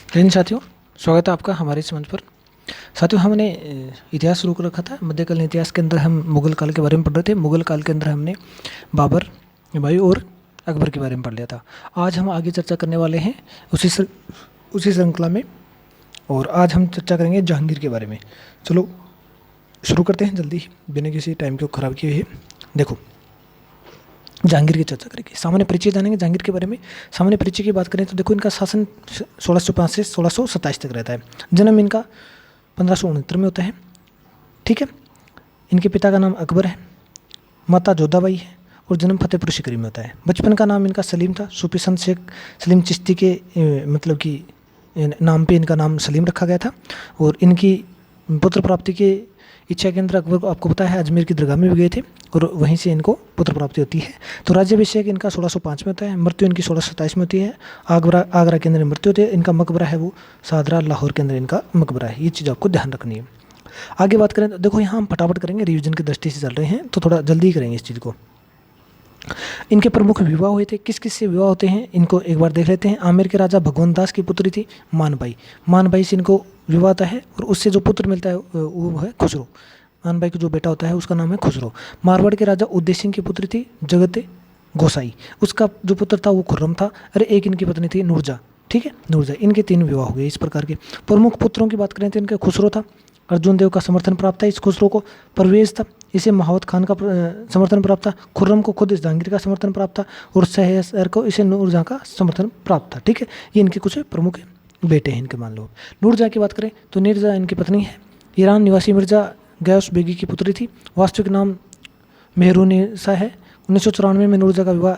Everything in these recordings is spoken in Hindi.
लेकिन साथियों, स्वागत है आपका हमारे इस मंच पर। साथियों, हमने इतिहास शुरू कर रखा था। मध्यकालीन इतिहास के अंदर हम मुगल काल के बारे में पढ़ रहे थे। मुगल काल के अंदर हमने बाबर, हुमायूं और अकबर के बारे में पढ़ लिया था। आज हम आगे चर्चा करने वाले हैं उसी श्रृंखला में, और आज हम चर्चा करेंगे जहांगीर के बारे में। चलो शुरू करते हैं जल्दी ही, बिना किसी टाइम को खराब किए हुए। देखो, जहांगीर की चर्चा करेंगे, सामान्य परिचय जानेंगे जहांगीर के बारे में। सामान्य परिचय की बात करें तो देखो, इनका शासन 1605 से 1627 तक रहता है। जन्म इनका 1569 में होता है। ठीक है। इनके पिता का नाम अकबर है, माता जोधाबाई है, और जन्म फतेहपुर सीकरी में होता है। बचपन का नाम इनका सलीम था। सूफी संत शेख सलीम चिश्ती के मतलब कि नाम पे इनका नाम सलीम रखा गया था। और इनकी पुत्र प्राप्ति के इच्छा के अंदर अकबर को, आपको पता है, अजमेर की दरगाह में भी गए थे, और वहीं से इनको पुत्र प्राप्ति होती है। तो राज्याभिषेक इनका 1605 में होता है। मृत्यु इनकी 1627 में होती है। आगरा के अंदर मृत्यु होती है। इनका मकबरा है वो सादरा, लाहौर के अंदर इनका मकबरा है। ये चीज़ आपको ध्यान रखनी है। आगे बात करें तो देखो, यहाँ हम फटाफट करेंगे, रिवीजन की दृष्टि से चल रहे हैं तो थोड़ा जल्दी करेंगे इस चीज़ को। इनके प्रमुख विवाह हुए थे। किस किस से विवाह होते हैं इनको एक बार देख लेते हैं। आमेर के राजा भगवंत दास की पुत्री थी मानबाई। मानबाई से इनको विवाह होता है, और उससे जो पुत्र मिलता है वो है खुसरो। मानबाई का जो बेटा होता है उसका नाम है खुसरो। मारवाड़ के राजा उदय सिंह की पुत्री थी जगत गोसाई। उसका जो पुत्र था वो खुर्रम था। अरे एक इनकी पत्नी थी नूरजा। ठीक है, नूरजा। इनके 3 विवाह हो गए इस प्रकार के। प्रमुख पुत्रों की बात करें तो इनका खुसरो था, अर्जुन देव का समर्थन प्राप्त था इस खुसरो को। परवेज था, इसे महावत खान का समर्थन प्राप्त था। खुर्रम को खुद इस जहांगीर का समर्थन प्राप्त था, और सहसर को इसे नूरजहाँ का समर्थन प्राप्त था। ठीक है, ये इनके कुछ प्रमुख बेटे हैं इनके, मान लो। नूरजहाँ की बात करें तो नूरजहाँ इनकी पत्नी है। ईरान निवासी मिर्जा गयास बेगी की पुत्री थी। वास्तविक नाम मेहरुनिसा है। 1994 में नूरजहाँ का विवाह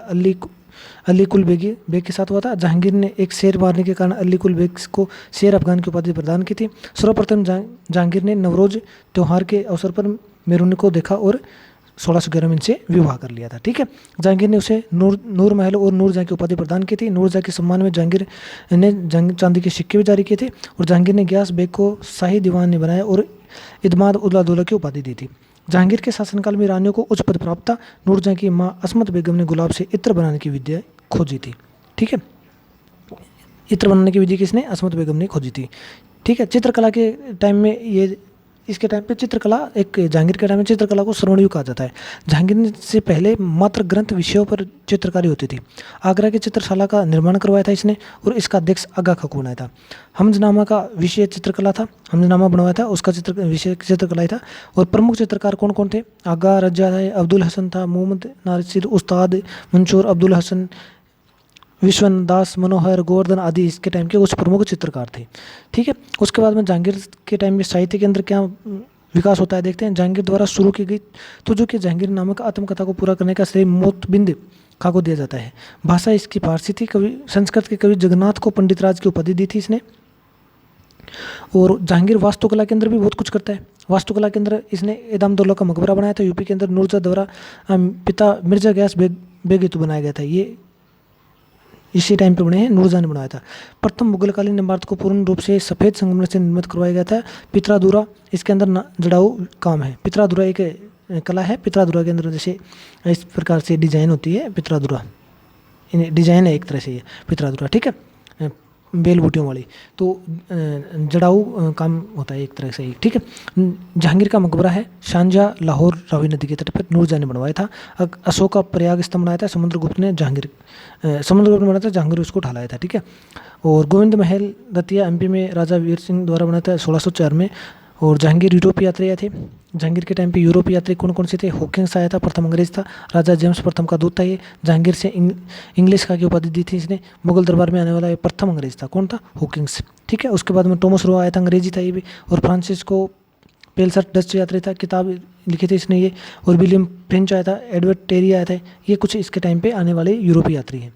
अली कुल बेग के साथ हुआ था। जहांगीर ने एक शेर मारने के कारण अली कुल बेग को शेर अफगान की उपाधि प्रदान की थी। सर्वप्रथम जहांगीर ने नवरोज त्यौहार के अवसर पर मेहरुनि को देखा और 1611 में इनसे विवाह कर लिया था। ठीक है, जहांगीर ने उसे नूर महल और नूरजहाँ की उपाधि प्रदान की थी। नूरजहाँ के सम्मान में जहांगीर ने चांदी के सिक्के भी जारी किए थे, और जहांगीर ने गयास बेग को शाही दीवान ने बनाया और इदमाद उल्ला दौला की उपाधि दी थी। जहांगीर के शासनकाल में रानियों को उच्च पद प्राप्त था। नूरजहाँ की माँ असमत बेगम ने गुलाब से इत्र बनाने की विद्या खोजी थी। ठीक है, इत्र बनाने की विधि किसने? असमत बेगम ने खोजी थी। ठीक है, चित्रकला के टाइम में ये, इसके टाइम पे चित्रकला, एक जहांगीर के टाइम में चित्रकला को स्वर्ण युग कहा जाता है। जहांगीर से पहले मात्र ग्रंथ विषयों पर चित्रकारी होती थी। आगरा की चित्रशाला का निर्माण करवाया था इसने, और इसका अध्यक्ष आगा खां बनाया था। हमजनामा का विषय चित्रकला था, हमजनामा बनवाया था, उसका विषय चित्रकला था। और प्रमुख चित्रकार कौन कौन थे? आगा रजा है, अब्दुल हसन था, मोहम्मद नासिर, उस्ताद मंसूर, अब्दुल हसन, विश्वन दास, मनोहर, गोवर्धन आदि इसके टाइम के कुछ प्रमुख चित्रकार थे। ठीक है, उसके बाद में जहांगीर के टाइम में साहित्य के अंदर क्या विकास होता है देखते हैं। जहांगीर द्वारा शुरू की गई तुझो के जहांगीर नामक आत्मकथा को पूरा करने का श्रेय मोतबिंद खां को दिया जाता है। भाषा इसकी फारसी थी। कवि संस्कृत के कवि जगन्नाथ को पंडित राज की उपाधि दी थी इसने। और जहांगीर वास्तुकला के अंदर भी बहुत कुछ करता है। वास्तुकला के अंदर इसने एदाम दौला का मकबरा बनाया था यूपी के अंदर। नूरजहाँ द्वारा पिता मिर्जा गयास बेग हेतु बनाया गया था। ये इसी टाइम पे बने हैं, नूरजहाँ ने बनाया था। प्रथम मुगलकालीन इमारत को पूर्ण रूप से सफ़ेद संगमरमर से निर्मित करवाया गया था। पित्रादुरा इसके अंदर जड़ाऊ काम है। पित्रादुरा एक कला है। पित्रादुरा के अंदर जैसे इस प्रकार से डिजाइन होती है। पित्रादुरा डिजाइन है एक तरह से ये पित्रादुरा। ठीक है, बेल बूटियों वाली, तो जड़ाऊ काम होता है एक तरह से ही। ठीक है, जहांगीर का मकबरा है शानजहाँ, लाहौर रावी नदी के तट पर नूरजहाँ ने बनवाया था। अशोक का प्रयाग स्तंभ बनाया था समुद्रगुप्त ने बनाया था, जहांगीर उसको ढालाया था। ठीक है, और गोविंद महल दतिया एमपी में राजा वीर सिंह द्वारा बनाया था 1604 में। और जहांगीर यूरोपीय यात्री थे। जहांगीर के टाइम पे यूरोपीय यात्री कौन कौन से थे? हॉकिंस आया था, प्रथम अंग्रेज था। राजा जेम्स प्रथम का दूत था ये। जहांगीर से इंग्लिश का की उपाधि दी थी इसने। मुगल दरबार में आने वाला ये प्रथम अंग्रेज था। कौन था? हॉकिंस। ठीक है, उसके बाद में टॉमस रो आया था, अंग्रेजी था ये भी। और फ्रांसिस्को पेलसर्ट डच यात्री था, किताब लिखे थे इसने ये। और विलियम फ्रेंच आया था, एडवर्ड टेरी आया था। ये कुछ इसके टाइम पे आने वाले यूरोपीय यात्री हैं।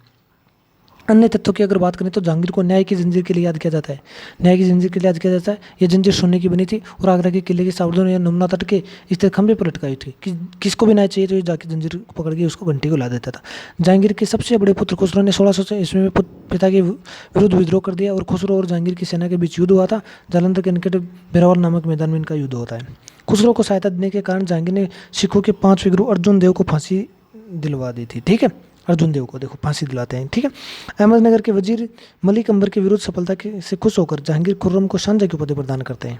अन्य तथ्यों की अगर बात करें तो जहांगीर को न्याय की जंजीर के लिए याद किया जाता है। न्याय की जंजीर के लिए याद किया जाता है। ये जंजीर सोने की बनी थी और आगरा के किले के सावधान या नमना तट के स्थित खंभे पर लटकाई थी। किसको भी न्याय चाहिए तो ये जाके जंजीर पकड़ के उसको घंटी को ला देता था। जहांगीर के सबसे बड़े पुत्र खुसरो ने 1600 ईस्वी में पिता के विरुद्ध विद्रोह कर दिया, और खुसरो और जहांगीर की सेना के बीच युद्ध हुआ था। जालंधर के निकट बेरावल नामक मैदान में इनका युद्ध होता है। खुसरो को सहायता देने के कारण जहांगीर ने सिखों के 5 विग्रह अर्जुन देव को फांसी दिलवा दी थी। ठीक है, अर्जुन देव को देखो फांसी दिलाते हैं, ठीक है। अहमदनगर के वजीर मलिक अंबर के विरुद्ध सफलता के से खुश होकर जहांगीर खुर्रम को शाहजहाँ की उपाधि प्रदान करते हैं।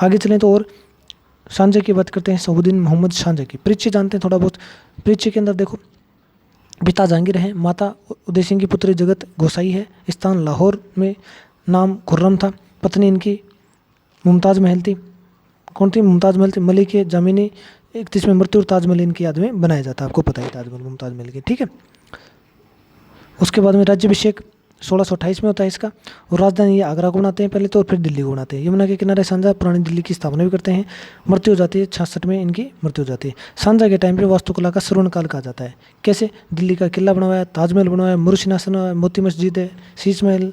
आगे चलें तो और शाहजहाँ की बात करते हैं, सऊदीन मोहम्मद शाहजहाँ की। परिचय जानते हैं थोड़ा बहुत। परिचय के अंदर देखो, पिता जहांगीर हैं, माता उदय सिंह की पुत्री जगत गोसाई है, स्थान लाहौर में, नाम खुर्रम था, पत्नी इनकी मुमताज़ महल थी। कौन थी? मुमताज़ महल थी। मलिक के जामिनी 31 में मृत्यु और ताजमहल इनकी याद में बनाया जाता है, आपको पता है ताजमहल मुमताज़ महल की, ठीक है। उसके बाद में राज्याभिषेक 1628 में होता है इसका, और राजधानी ये आगरा को बनाते हैं पहले तो, और फिर दिल्ली को बनाते हैं। यमुना के किनारे शाहजहाँ पुरानी दिल्ली की स्थापना भी करते हैं। मृत्यु हो जाती है 66 में, इनकी मृत्यु हो जाती है। शाहजहाँ के टाइम पे वास्तुकला का स्वर्ण काल कहा जाता है। कैसे? दिल्ली का किला बनवाया, ताजमहल बनवाया, मुर्शिनासन बनवाया, मोती मस्जिद है, शीश महल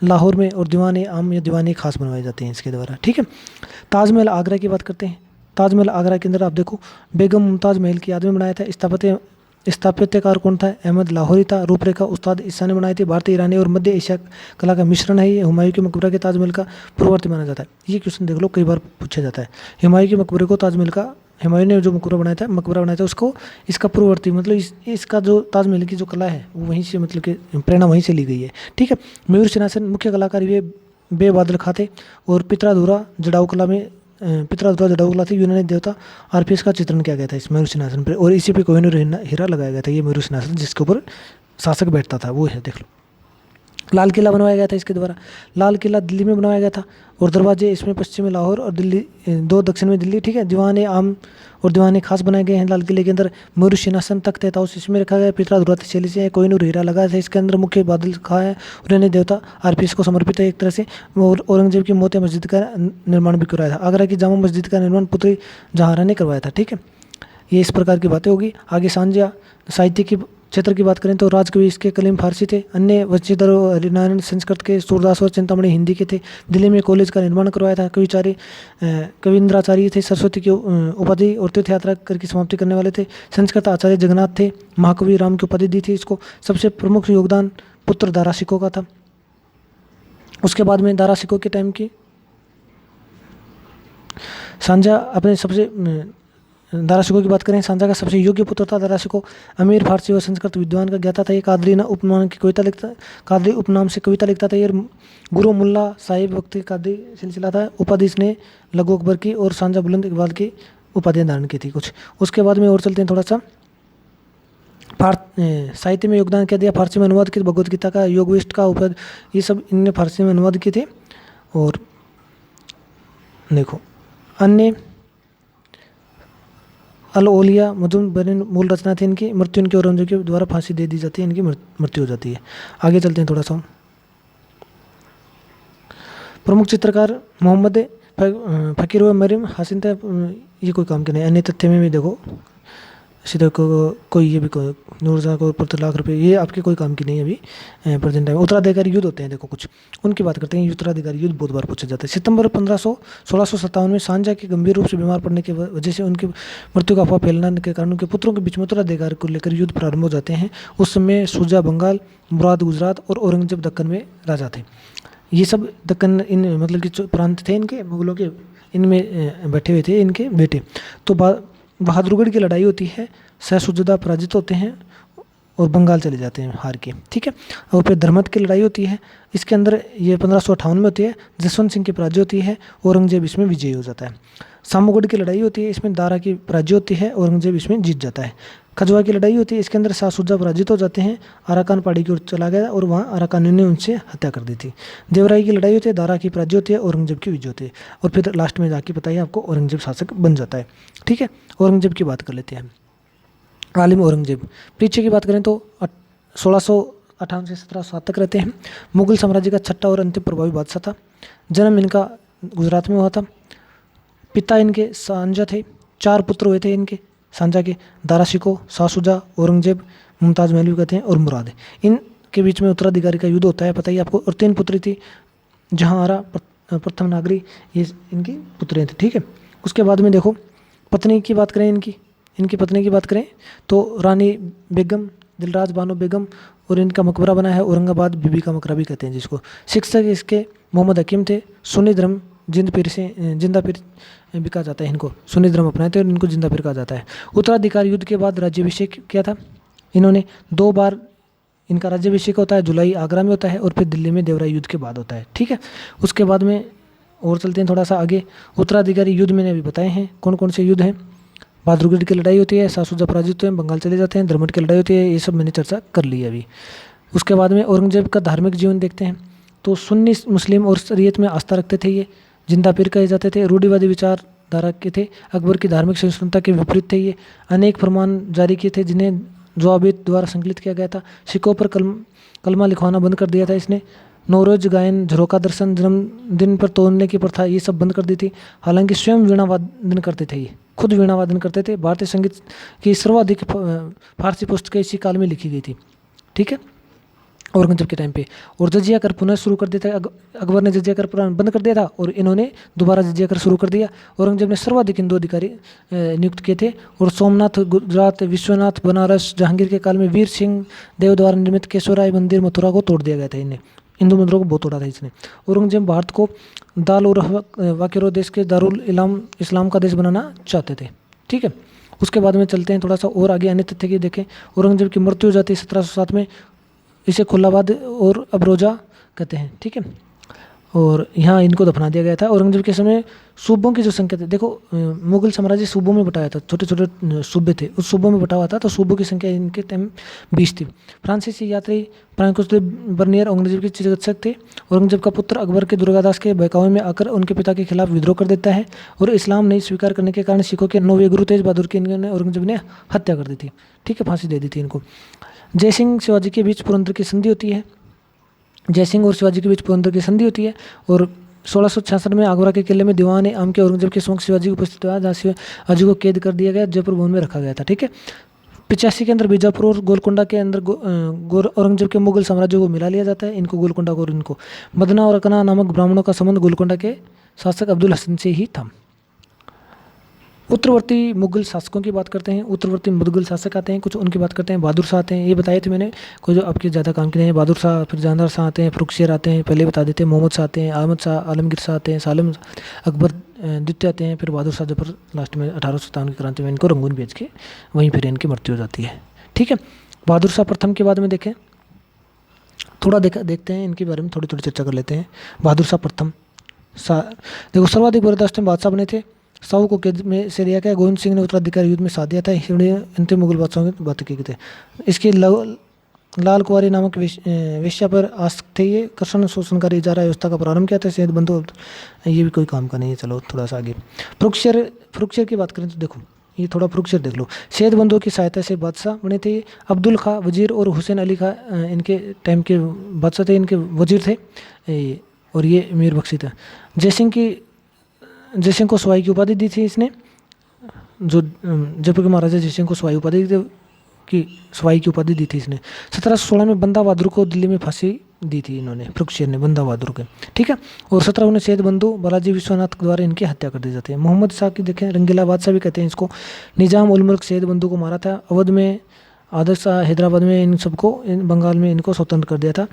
लाहौर में, और दीवाने आम या दीवाने खास बनवाए जाते हैं इसके द्वारा, ठीक है। ताजमहल आगरा की बात करते हैं। ताजमहल आगरा के अंदर आप देखो, बेगम मुमताज़ महल की याद में बनाया था। स्थापत्यकार कौन था? अहमद लाहौरी था। रूपरेखा उस्ताद ईसा ने बनाई थी। भारतीय, ईरानी और मध्य एशिया कला का मिश्रण है ये। हुमायूं के मकबरा के ताजमहल का पूर्ववर्ती माना जाता है। ये क्वेश्चन देख लो, कई बार पूछा जाता है। हुमायूं के मकबरे को ताजमहल का, हुमायूं ने जो मकबरा बनाया था उसको, इसका पूर्ववर्ती मतलब इसका जो ताजमहल की जो कला है वो वहीं से, मतलब कि प्रेरणा वहीं से ली गई है, ठीक है। मयूर सिंहासन मुख्य कलाकार ये बेबादल खां थे, और पितराधुरा जड़ाऊ कला थी। यूनानी देवता आर्पियस का चित्रण किया गया था इस मयूर सिंहासन पर, और इसी पे कोहिनूर हीरा लगाया गया था। ये मयूर सिंहासन जिसके ऊपर शासक बैठता था वो है, देख लो। लाल किला बनवाया गया था इसके द्वारा। लाल किला दिल्ली में बनवाया गया था, और दरवाजे इसमें पश्चिम में लाहौर और दिल्ली, दो दक्षिण में दिल्ली, ठीक है। दीवाने आम और दीवाने खास बनाए गए हैं लाल किले के अंदर। मयूर सिंहासन तख्त है ताउस इसमें रखा गया है। पितराधुरा शैली से कोहिनूर हीरा लगा था इसके अंदर। मुख्य बादल खां है, यूनानी देवता आर्पियस को समर्पित है एक तरह से। और औरंगजेब की मोतिया मस्जिद का निर्माण भी करवाया था। आगरा की जामा मस्जिद का निर्माण पुत्री जहांआरा ने करवाया था, ठीक है। ये इस प्रकार की बातें होगी। आगे शाहजहाँ साहित्य की क्षेत्र की बात करें तो राजकवि इसके कलीम फारसी थे। अन्य वंशीधर हरिनारायण संस्कृत के, सूरदास और चिंतामणि हिंदी के थे। दिल्ली में कॉलेज का निर्माण करवाया था। कविंद्राचार्य थे, सरस्वती की उपाधि और तीर्थ यात्रा करके समाप्ति करने वाले थे। संस्कृत आचार्य जगन्नाथ थे। महाकवि राम की उपाधि दी थी इसको। सबसे प्रमुख योगदान पुत्र दारा शिकोह का था। उसके बाद में दारा शिकोह के टाइम की शाहजहाँ अपने सबसे दारा शिकोह की बात करें, शाहजहाँ का सबसे योग्य पुत्र था दारा शिकोह। अमीर फारसी और संस्कृत विद्वान का ज्ञाता था। ये कादरी उपनाम से कविता लिखता था। ये गुरु मुल्ला साहिब वक्ती कादरी सिलसिला था। उपाधि इसने लघु अकबर की और शाहजहाँ बुलंद इकबाल की उपाधियाँ धारण की थी कुछ। उसके बाद में और चलते हैं थोड़ा सा। साहित्य में योगदान क्या दिया? फारसी में अनुवाद किया भगवद गीता का, योग विष्ट का उपद, ये सब इनने फारसी में अनुवाद किए थे। और देखो अन्य अल ओलिया मजूम बरीन मूल रचना थी इनकी। मृत्यु इनकी औरंगजेब के द्वारा फांसी दे दी जाती है, इनकी मृत्यु हो जाती है। आगे चलते हैं थोड़ा सा। प्रमुख चित्रकार मोहम्मद फ़कीर व मरियम हासिन थे। ये कोई काम के नहीं। अन्य तथ्य में भी देखो, सीधा कोई ये भी नूरजहाँ को पर लाख रुपये, ये आपके कोई काम की नहीं है अभी प्रेजेंट टाइम। उत्तराधिकारी युद्ध होते हैं, देखो कुछ उनकी बात करते हैं। उत्तराधिकारी युद्ध बहुत बार पूछा जाता है। सितंबर 1657 में शाहजहाँ के गंभीर रूप से बीमार पड़ने की वजह से उनकी मृत्यु का अफवाह फैलने के कारण उनके पुत्रों के बीच में उत्तराधिकारी को लेकर युद्ध प्रारंभ हो जाते हैं। उस समय शुजा बंगाल, मुराद गुजरात और औरंगजेब दक्कन में राजा थे। ये सब दक्कन इन मतलब कि प्रांत थे इनके मुगलों के, इनमें बैठे हुए थे इनके बेटे। तो बहादुरगढ़ की लड़ाई होती है, शाहसुजा पराजित होते हैं और बंगाल चले जाते हैं हार के, ठीक है। और फिर धर्मत की लड़ाई होती है, इसके अंदर ये 1558 में होती है। जसवंत सिंह की पराजय होती है, औरंगजेब इसमें विजयी हो जाता है। सामूगढ़ की लड़ाई होती है, इसमें दारा की पराजय होती है, औरंगजेब इसमें जीत जाता है। खजवा की लड़ाई होती है, इसके अंदर शाहसुजा पराजित हो जाते हैं, आराकान पहाड़ी की ओर चला गया और वहाँ आराकानियों ने उनसे हत्या कर दी थी। देवराई की लड़ाई होती है, दारा की पराजय होती है, औरंगजेब की विजय होती है। और फिर लास्ट में जाके पता है आपको औरंगजेब शासक बन जाता है, ठीक है। औरंगजेब की बात कर लेते हैं। आलिम औरंगजेब परिचय की बात करें तो 1658 से 1707 तक रहते हैं। मुगल साम्राज्य का छठा और अंतिम प्रभावी बादशाह था। जन्म इनका गुजरात में हुआ था। पिता इनके शाहजहाँ थे। 4 पुत्र हुए थे इनके शाहजहाँ के, दारा शिकोह, शाहसुजा, औरंगजेब, मुमताज़ महल भी कहते हैं और मुराद। इनके बीच में उत्तराधिकारी का युद्ध होता है, पता ही आपको। और 3 पुत्री थी, जहांआरा, प्रथम नागरी, ये इनकी पुत्रें थी, ठीक है। उसके बाद में देखो पत्नी की बात करें, इनकी पत्नी की बात करें तो रानी बेगम, दिलराज बानो बेगम, और इनका मकबरा बना है औरंगाबाद, बीबी का मकबरा भी कहते हैं जिसको। शिक्षक इसके मोहम्मद हकीम थे। सुन्नी धर्म जिंदा पीर भी कहा जाता है इनको। सुन्नी धर्म अपनाए थे और इनको जिंदा पीर कहा जाता है। उत्तराधिकारी युद्ध के बाद राज्याभिषेक किया था इन्होंने 2 बार इनका राज्याभिषेक होता है, जुलाई आगरा में होता है और फिर दिल्ली में देवराय युद्ध के बाद होता है। ठीक है, उसके बाद में और चलते हैं थोड़ा सा आगे। उत्तराधिकारी युद्ध मैंने अभी बताए हैं कौन कौन से युद्ध हैं। बहादुरगढ़ की लड़ाई होती है, सासुजा पराजित हुए हैं, बंगाल चले जाते हैं, धर्मट की लड़ाई होती है, ये सब मैंने चर्चा कर ली है अभी। उसके बाद में औरंगजेब का धार्मिक जीवन देखते हैं। तो सुन्नी मुस्लिम और शरीयत में आस्था रखते थे, ये जिंदा पीर कहे जाते थे, रूढ़िवादी विचारधारा के थे, अकबर की धार्मिक सहिष्णुता के विपरीत थे। ये अनेक फरमान जारी किए थे जिन्हें ज़वाबित द्वारा संकलित किया गया था। सिखों पर कलमा लिखवाना बंद कर दिया था इसने। नौरोज गायन, झरोका दर्शन, जन्मदिन पर तोड़ने की प्रथा, ये सब बंद कर दी थी। हालांकि स्वयं वीणा वादन करते थे, ये खुद वीणा वादन करते थे। भारतीय संगीत की सर्वाधिक फारसी पुस्तकें इसी काल में लिखी गई थी। ठीक है, औरंगजेब के टाइम पे। और जजिया कर पुनः शुरू कर दिया था। अकबर ने जजिया कर पुनः बंद कर दिया था और इन्होंने दोबारा जजिया कर शुरू कर दिया। औरंगजेब ने सर्वाधिक हिंदू अधिकारी नियुक्त किए थे। और सोमनाथ, गुजरात, विश्वनाथ, बनारस, जहांगीर के काल में वीर सिंह देव द्वारा निर्मित केशवराय मंदिर मथुरा को तोड़ दिया गया था। इन्हें हिंदू मंदिरों को बहुत तोड़ा था इसने। औरंगजेब भारत को दाल और वाकिरो देश के दारुल इस्लाम का देश बनाना चाहते थे। ठीक है, उसके बाद में चलते हैं थोड़ा सा और आगे अन्य तथ्य की देखें। औरंगजेब की मृत्यु हो जाती है 1707 में। इसे खुल्लाबाद और अबरोजा कहते हैं। ठीक है, और यहाँ इनको दफना दिया गया था। औरंगजेब के समय सूबों की जो संख्या थी, देखो मुगल साम्राज्य सूबों में बटाया था, छोटे छोटे सूबे थे, उस सूबों में बटा हुआ था, तो सूबों की संख्या इनके टाइम 20 थी। फ्रांसीसी यात्री फ्रांकोस दे बर्नियर औरंगजेब के चिकित्सक थे। औरंगजेब का पुत्र अकबर के दुर्गादास के बहकावे में आकर उनके पिता के खिलाफ विद्रोह कर देता है और इस्लाम नहीं स्वीकार करने के कारण सिखों के 9वें गुरु तेज बहादुर की औरंगजेब ने हत्या कर दी थी। ठीक है, फांसी दे दी थी इनको। जयसिंह शिवाजी के बीच पुरंदर की संधि होती है। जयसिंह और शिवाजी के बीच पुरंदर की संधि होती है और 1666 में आगरा के किले में दीवान आम के औरंगजेब के समक्ष शिवाजी को उपस्थित हुआ, जहाँ शिवाजी को कैद कर दिया गया, जयपुर भवन में रखा गया था। ठीक है, 85 के अंदर बीजापुर और गोलकोंडा के अंदर औरंगजेब के मुगल साम्राज्य को मिला लिया जाता है। इनको गोलकोंडा को और इनको मदना और अकना नामक ब्राह्मणों का संबंध गोलकोंडा के शासक अब्दुल हसन से ही था। उत्तरवर्ती मुगल शासकों की बात करते हैं। उत्तरवर्ती मुगल शासक आते हैं, कुछ उनकी बात करते हैं। बहादुर शाह आते हैं, ये बताए थे मैंने, कोई जो आपके ज़्यादा काम के नहीं है। बहादुर शाह, फिर जहांदार शाह आते हैं, फरुखशियर आते हैं, पहले बता देते हैं। मोहम्मद शाह आते हैं, अहमद शाह, आलमगीर शाह आते हैं, सालिम अकबर द्वितीय आते हैं, फिर बहादुर शाह जफर लास्ट में 1857 की क्रांति में इनको रंगून भेज के वहीं फिर इनकी मृत्यु हो जाती है। ठीक है, बहादुर शाह प्रथम के बारे में देखें, थोड़ा देखते हैं इनके बारे में, थोड़ी थोड़ी चर्चा कर लेते हैं। बहादुर शाह प्रथम देखो सर्वाधिक बर्दाश्त बादशाह बने थे। साहू को कैद में से रिहा किया। गोविंद सिंह ने उत्तराधिकारी युद्ध में साथ दिया था। अंतिम मुगल बादशाहों की बात की थे। इसके लाल कुंवारी नामक वेश्या पर आस्क थे। ये कृष्ण शोषणकारी इजारा व्यवस्था का प्रारंभ किया था। सेहत बंधु, ये भी कोई काम का नहीं है। चलो थोड़ा सा आगे फरुखशियर की बात करें तो देखो, ये थोड़ा फरुखशियर देख लो। सेहत बंधुओं की सहायता से बादशाह बने थे। अब्दुल खां वजीर और हुसैन अली खां इनके टाइम के बादशाह थे, इनके वजीर थे। और ये मीर बख्शी था। जयसिंह को सवाई की उपाधि दी थी इसने, जो जयपुर के महाराजा जयसिंह को सवाई उपाधि की सवाई की उपाधि दी थी इसने। 1716 में बंदा बहादुर को दिल्ली में फांसी दी थी इन्होंने, फरुखशियर ने बंदा बहादुर के। ठीक है, और 1719 सेहत बंधु बालाजी विश्वनाथ द्वारा इनकी हत्या कर दी जाती है। मोहम्मद शाह की देखें, रंगीला बादशाह भी कहते हैं इसको। निजाम उल मुल्क सेहत बंधु को मारा था। अवध में आदर शाह, हैदराबाद में इन सबको, बंगाल में इनको स्वतंत्र कर दिया था।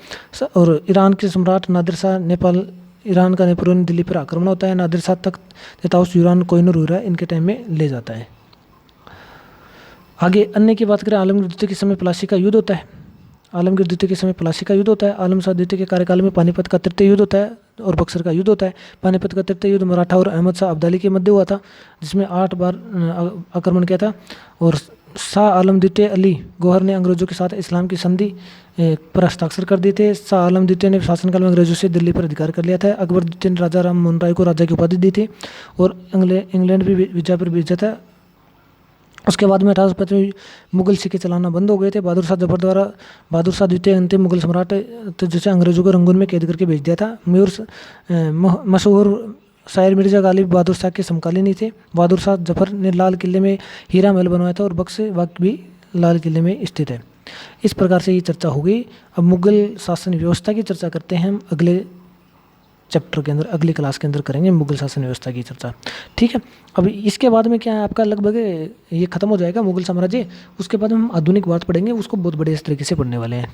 और ईरान के सम्राट नादिर शाह, नेपाल ईरान का नेपोलियन दिल्ली पर आक्रमण होता है। नादिर शाह तक तेताउस यूरान कोहिनूर हुआ इनके टाइम में ले जाता है। आगे अन्य की बात करें, आलमगीर द्वितीय के समय प्लासी का युद्ध होता है। आलमगीर द्वितीय के समय प्लासी का युद्ध होता है। आलम शाह द्वितीय के कार्यकाल में पानीपत का तृतीय युद्ध होता है और बक्सर का युद्ध होता है। पानीपत का तृतीय युद्ध मराठा और अहमद शाह अब्दाली के मध्य हुआ था, जिसमें 8 बार आक्रमण किया था। और शाह आलम द्वितीय अली गौहर ने अंग्रेजों के साथ इस्लाम की संधि पर हस्ताक्षर कर दिए थे। शाह आलम द्वितीय ने शासनकाल में अंग्रेजों से दिल्ली पर अधिकार कर लिया था। अकबर द्वितीय ने राजा राम मोहन राय को राजा की उपाधि दी थी और इंग्लैंड भी विजय पर भेजा था। उसके बाद में 1855 में मुगल सिक्के चलाना बंद हो गए थे। बहादुर शाह जफर द्वारा बहादुर शाह द्वितीय अंतिम मुगल सम्राट जिसे अंग्रेजों को रंगून में कैद करके भेज दिया था। मशहूर शायर मिर्जा गालिब बहादुर शाह के समकालीन ही थे। बहादुर शाह जफर ने लाल किले में हीरा महल बनवाया था और बक्स वक्त भी लाल किले में स्थित है। इस प्रकार से ये चर्चा हो गई। अब मुगल शासन व्यवस्था की चर्चा करते हैं हम अगले चैप्टर के अंदर, अगली क्लास के अंदर करेंगे मुगल शासन व्यवस्था की चर्चा। ठीक है, अब इसके बाद में क्या है आपका लगभग ये खत्म हो जाएगा मुगल साम्राज्य। उसके बाद हम आधुनिक भारत पढ़ेंगे, उसको बहुत बड़े इस तरीके से पढ़ने वाले हैं।